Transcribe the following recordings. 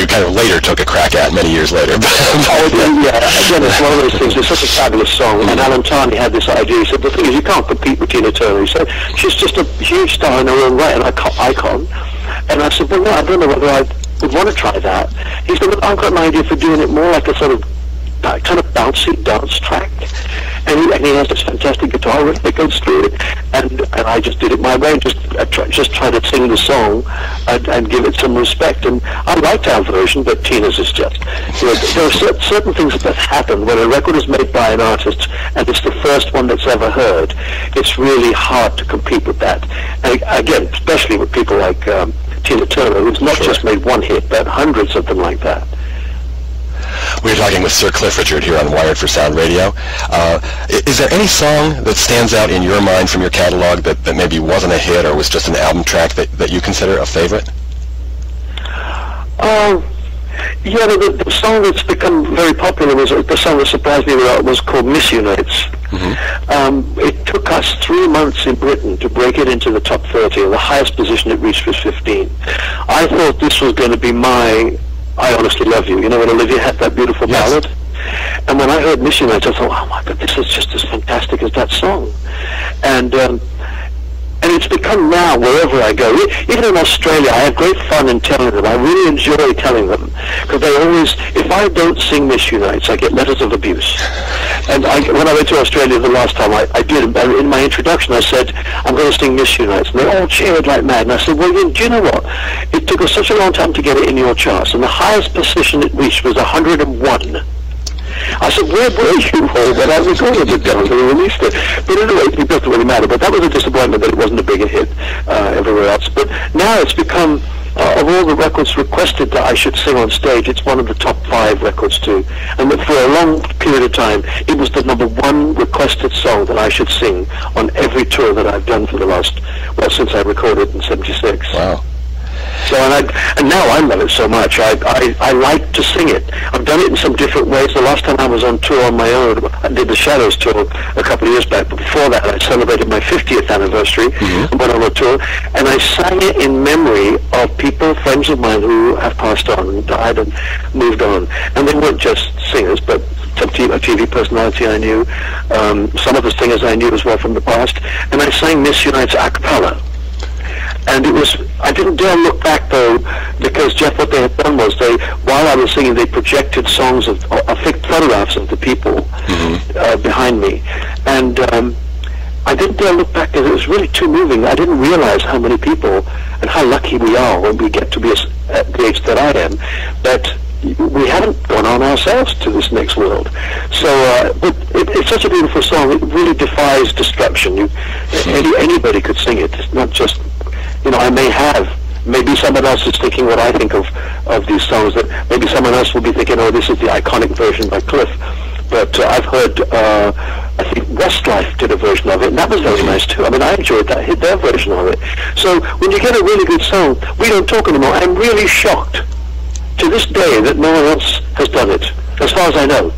you kind of later took a crack at many years later. Yeah, again, it's one of those things. It's such a fabulous song. And Alan Tarney had this idea. He said, the thing is, you can't compete with Tina Turner. He said, she's just a huge star in her own right, an icon. And I said, well, no, I don't know whether I would want to try that. He said, well, I've got an idea for doing it more like a sort of kind of bouncy dance track. And he has this fantastic guitar riff that goes through it, and I just did it my way, just try to sing the song and give it some respect. And I liked our version, but Tina's is just, there are certain things that happen when a record is made by an artist and it's the first one that's ever heard. It's really hard to compete with that. And again, especially with people like Tina Turner, who's not just made one hit, but hundreds of them like that. We're talking with Sir Cliff Richard here on Wired for Sound Radio. Is there any song that stands out in your mind from your catalog that maybe wasn't a hit or was just an album track that you consider a favorite? Yeah, the song that's become very popular was the song that surprised me was called Miss Unites. It took us 3 months in Britain to break it into the top 30, and the highest position it reached was 15. I thought this was going to be my I Honestly Love You, when Olivia had that beautiful ballad. And when I heard Miss Unites, I thought, oh my God, this is just as fantastic as that song. And it's become now, wherever I go, even in Australia, I have great fun in telling them. I really enjoy telling them, because they always, if I don't sing Miss Unites, I get letters of abuse. And when I went to Australia the last time, I did, in my introduction, I said, I'm going to sing Miss Unites. And they all cheered like mad. And I said, well, do you know what? It took us such a long time to get it in your charts, and the highest position it reached was 101. I said, where were you all when I recorded it down and released it? But anyway, it doesn't really matter. But that was a disappointment that it wasn't a bigger hit everywhere else. But now it's become, of all the records requested that I should sing on stage, it's one of the top 5 records too. And for a long period of time, it was the #1 requested song that I should sing on every tour that I've done for the last, since I recorded in '76. Wow. So and now I love it so much. I like to sing it. I've done it in some different ways. The last time I was on tour on my own, I did the Shadows tour a couple of years back. But before that, I celebrated my 50th anniversary and went on a tour. And I sang it in memory of people, friends of mine who have passed on and died and moved on. And they weren't just singers, but a TV personality I knew, some of the singers I knew as well from the past. And I sang Miss Unites a cappella. And I didn't dare look back though, because Jeff, what they had done was while I was singing, they projected songs of photographs of the people behind me. And I didn't dare look back because it was really too moving. I didn't realize how many people and how lucky we are when we get to be at the age that I am, that we haven't gone on ourselves to this next world. So, but it's such a beautiful song. It really defies destruction. Anybody could sing it. It's not just, maybe someone else is thinking what I think of these songs, that maybe someone else will be thinking, oh, this is the iconic version by Cliff. But I've heard, I think Westlife did a version of it, and that was very nice too. I mean, I enjoyed their version of it. So when you get a really good song, we don't talk anymore. I'm really shocked to this day that no one else has done it, as far as I know.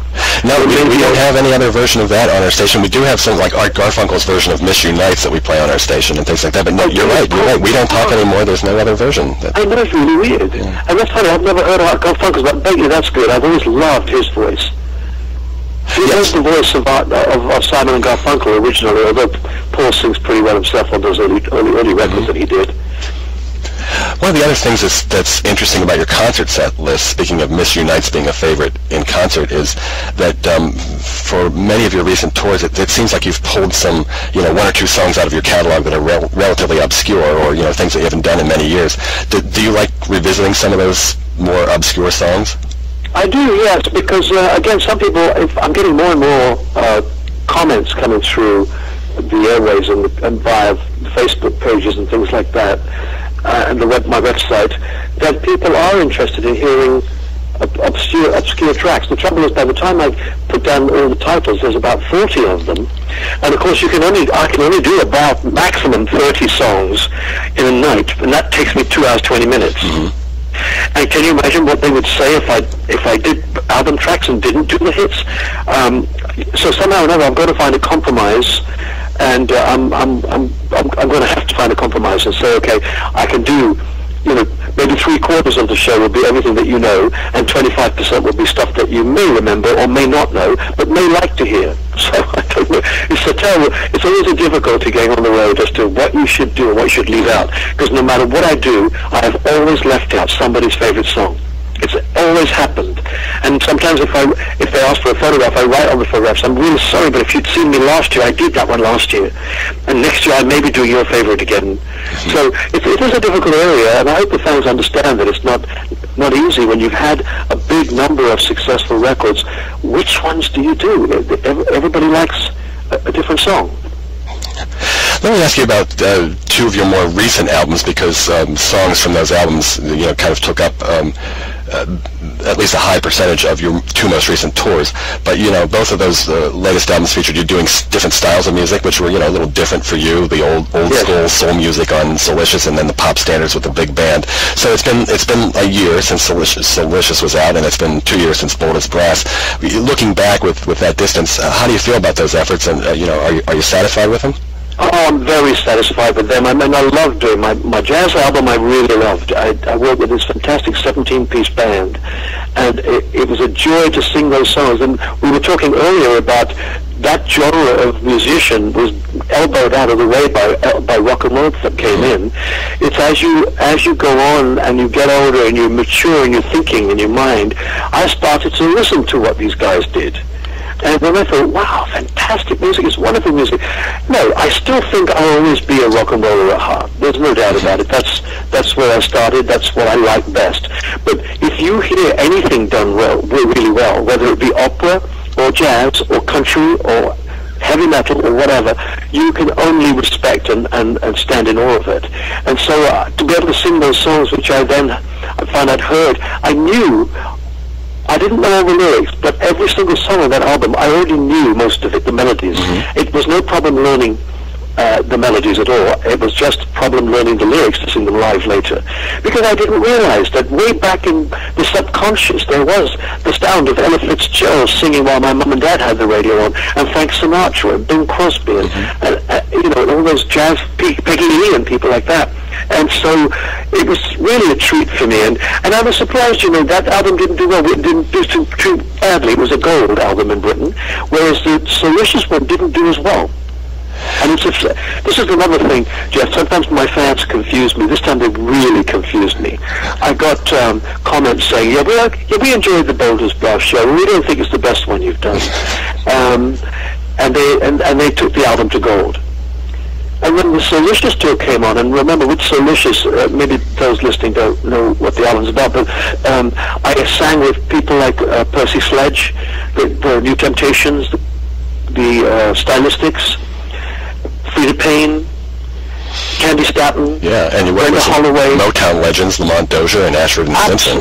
No, we don't have any other version of that on our station. We do have some, like Art Garfunkel's version of Miss Unites that we play on our station and things like that. But no, you're right. We don't talk anymore. There's no other version. I know, it's really weird. Yeah. And that's funny. I've never heard Art Garfunkel's, but I bet you that's good. I've always loved his voice. He was the voice of Simon and Garfunkel originally, although Paul sings pretty well himself on those early records that he did. One of the other things that's interesting about your concert set list, speaking of Miss Unites being a favorite in concert, is that for many of your recent tours, it seems like you've pulled some, 1 or 2 songs out of your catalog that are relatively obscure, or things that you haven't done in many years. Do you like revisiting some of those more obscure songs? I do, yes, because again, some people, I'm getting more and more comments coming through the airwaves and via Facebook pages and things like that. And my website, that people are interested in hearing obscure tracks. The trouble is, by the time I put down all the titles, there's about 40 of them, and of course I can only do about maximum 30 songs in a night, and that takes me 2 hours 20 minutes. And can you imagine what they would say if I did album tracks and didn't do the hits? So somehow or another, I've got to find a compromise. And I'm going to have to find a compromise and say, okay, I can do, maybe 3/4 of the show will be everything that you know, and 25% will be stuff that you may remember or may not know, but may like to hear. So I don't know. It's always a difficulty going on the road as to what you should do and what you should leave out, because no matter what I do, I have always left out somebody's favorite song. It's always happened. And sometimes if they ask for a photograph, I write on the photographs, I'm really sorry, but if you'd seen me last year, I did that one last year. And next year I may be doing your favorite again. So it is a difficult area, and I hope the fans understand that it's not easy when you've had a big number of successful records. Which ones do you do? Everybody likes a different song. Let me ask you about two of your more recent albums, because songs from those albums, kind of took up at least a high percentage of your two most recent tours. But both of those latest albums featured you doing different styles of music, which were a little different for you. The old school soul music on Solicious, and then the pop standards with the big band. So it's been a year since Solicious was out, and it's been 2 years since Bold as Brass. Looking back with that distance, how do you feel about those efforts? And are you satisfied with them? Oh, I'm very satisfied with them. I mean, I love doing my jazz album. I really loved. I worked with this fantastic 17-piece band, and it was a joy to sing those songs. And we were talking earlier about that genre of musician was elbowed out of the way by rock and roll that came in. It's as you go on and you get older and you mature in your thinking and your mind, I started to listen to what these guys did. And then I thought, wow, fantastic music, it's wonderful music. No, I still think I'll always be a rock and roller at heart. There's no doubt about it. That's where I started. That's what I like best. But if you hear anything done really well, whether it be opera or jazz or country or heavy metal or whatever, you can only respect and stand in awe of it. And so to be able to sing those songs, which I found I'd heard, I didn't know all the lyrics, but every single song on that album, I already knew most of it, the melodies. It was no problem learning the melodies at all. It was just a problem learning the lyrics to sing them live later. Because I didn't realize that way back in the subconscious, there was the sound of Ella Fitzgerald singing while my mum and dad had the radio on, and Frank Sinatra and Bing Crosby, and all those jazz, Peggy Lee and people like that. And so it was really a treat for me, and I was surprised, that album didn't do well. It didn't do too badly. It was a gold album in Britain, whereas the Solicious one didn't do as well. And this is another thing, Jeff. Sometimes my fans confuse me. This time they really confused me. I got comments saying, we enjoyed the Bold as Brass show. We don't think it's the best one you've done. And they took the album to gold. And when the Solicious tour came on, and remember with Solicious, maybe those listening don't know what the album's about, but I sang with people like Percy Sledge, the New Temptations, the Stylistics, Freda Payne, Candy Staton, and you worked with Holloway, Motown legends, Lamont Dozier and Ashford and Simpson.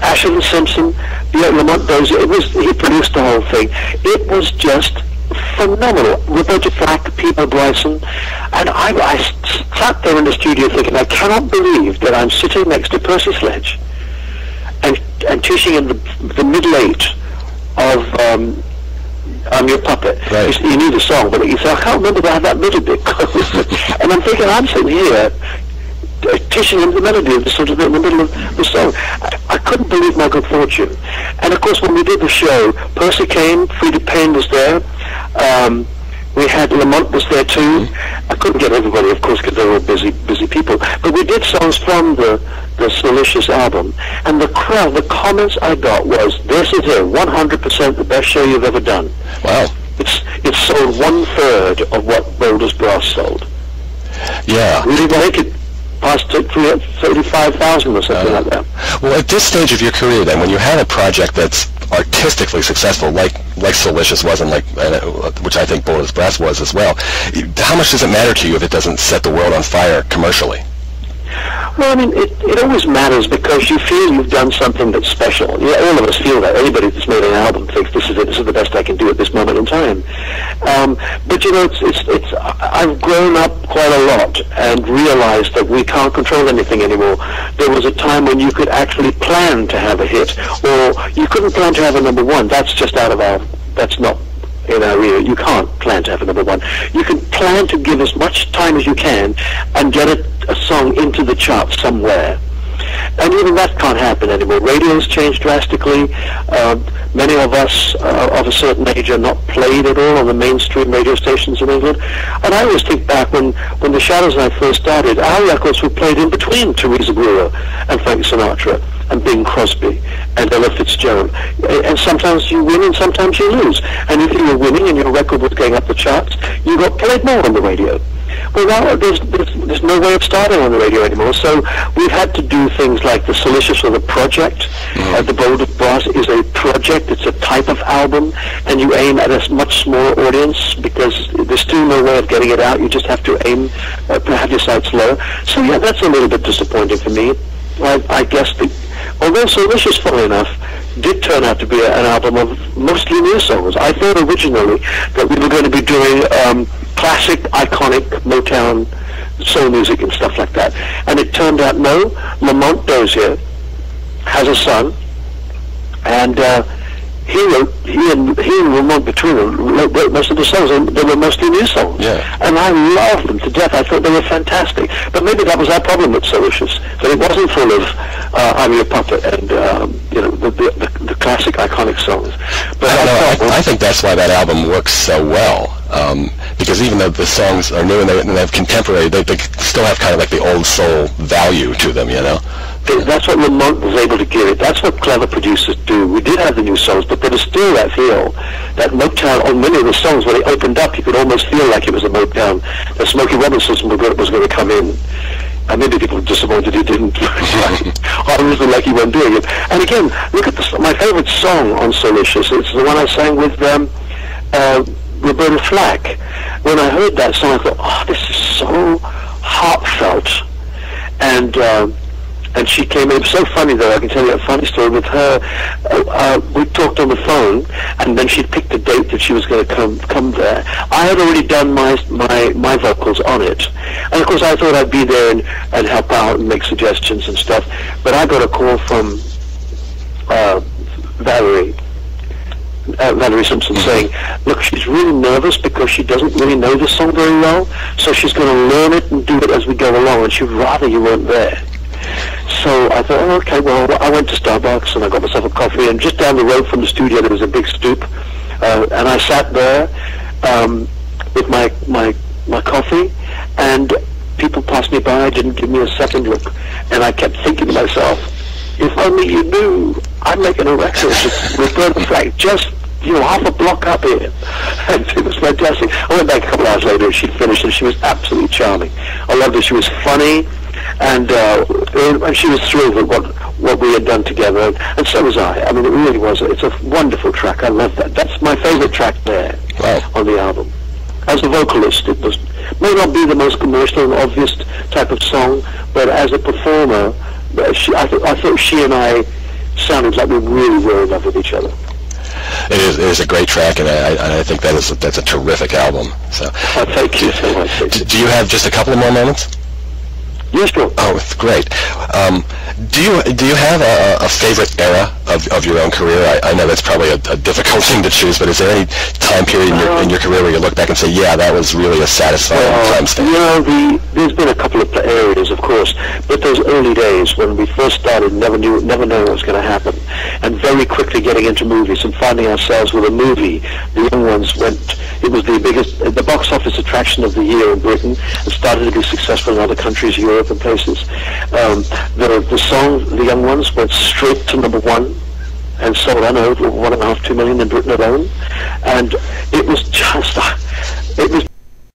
Ashford and Simpson, Lamont Dozier. He produced the whole thing. It was just phenomenal. Roberta Flack, Peter Bryson, and I sat there in the studio thinking, I cannot believe that I'm sitting next to Percy Sledge and teaching in the middle eight of I'm Your Puppet. Right. He knew the song, but he said, I can't remember how that middle bit goes. And I'm thinking, I'm sitting here teaching him the melody of in the middle of the song. I couldn't believe my good fortune. And of course, when we did the show, Percy came, Freda Payne was there, we had Lamont was there too. I couldn't get everybody, of course, because they were all busy people. But we did songs from the Solicious album, and the crowd, the comments I got was, this is it, 100% the best show you've ever done. Wow. It's sold 1/3 of what Bold as Brass sold. Yeah. We didn't make it past 35,000 or something like that. Well, at this stage of your career, then, when you had a project that's artistically successful, like Solicious was, and which I think Bold as Brass was as well, how much does it matter to you if it doesn't set the world on fire commercially? Well, I mean, it always matters because you feel you've done something that's special. All of us feel that. Anybody that's made an album thinks this is it. This is the best I can do at this moment in time. But I've grown up quite a lot and realized that we can't control anything anymore. There was a time when you could actually plan to have a hit, or you couldn't plan to have a number one. That's just that's not in our era. You can't plan to have a number one. You can plan to give as much time as you can and get a song into the charts somewhere. And even that can't happen anymore. Radio's changed drastically. Many of us of a certain age are not played at all on the mainstream radio stations in England. And I always think back when the Shadows and I first started, our records were played in between Teresa Brewer and Frank Sinatra and Bing Crosby and Ella Fitzgerald. And sometimes you win and sometimes you lose. And if you were winning and your record was going up the charts, you got played more on the radio. Well, now there's no way of starting on the radio anymore, so we've had to do things like the Silicious or the Project. The Bold of Brass is a project, it's a type of album, and you aim at a much smaller audience because there's still no way of getting it out. You just have to aim, have your sights low. So yeah, that's a little bit disappointing for me. I guess, although Silicious, funnily enough, did turn out to be an album of mostly new songs. I thought originally that we were going to be doing classic, iconic Motown soul music and stuff like that. And it turned out, no, Lamont Dozier has a son, and he and Lamont between them wrote most of the songs, and they were mostly new songs. Yeah. And I loved them to death. I thought they were fantastic. But maybe that was our problem with Silicious, that it wasn't full of I'm Your Puppet and the classic, iconic songs. But I think that's why that album works so well. Because even though the songs are new and they have contemporary, they still have kind of like the old soul value to them, you know? That's what Lamont was able to give it. That's what clever producers do. We did have the new songs, but there was still that feel, that Motown, on many of the songs, when they opened up, you could almost feel like it was a Motown, that Smokey Robinson was going to come in. And maybe people were disappointed he didn't. I was the lucky one doing it. And again, look at my favorite song on Silicious. It's the one I sang with Roberta Flack. When I heard that song, I thought, oh, this is so heartfelt. And she came in. It was so funny, though. I can tell you a funny story with her. We talked on the phone, and then she picked a date that she was going to come there. I had already done my vocals on it, and of course I thought I'd be there and help out and make suggestions and stuff. But I got a call from Valerie Simpson saying, look, she's really nervous because she doesn't really know the song very well, so she's going to learn it and do it as we go along, and she'd rather you weren't there. So I thought, oh, okay, well, I went to Starbucks and I got myself a coffee, and just down the road from the studio there was a big stoop, and I sat there with my coffee, and people passed me by, didn't give me a second look, and I kept thinking to myself, if only you knew, I'm making a record with Roberta Flack just half a block up here. And it was fantastic. I went back a couple hours later and she'd finished, and she was absolutely charming. I loved her. She was funny, and she was thrilled with what we had done together, and so was I. I mean, it really was. It's a wonderful track. I love that. That's my favorite track there on the album. As a vocalist, it may not be the most commercial and obvious type of song, but as a performer, I thought she and I sounded like we really were in love with each other. It is a great track, and I think that's a terrific album. So, thank you so much. Do you have just a couple of more moments? Yes, sure. Oh, great. Do you have a favorite era of your own career? I know that's probably a difficult thing to choose, but is there any time period in your career where you look back and say, yeah, that was really a satisfying time stamp? There's been a couple of areas, of course, but those early days when we first started, never knowing what was going to happen, and very quickly getting into movies and finding ourselves with a movie. The Young Ones it was the box office attraction of the year in Britain, and started to be successful in other countries, Europe and places. The song, The Young Ones, went straight to #1 and sold, I don't know, 1.5–2 million in Britain alone. And it was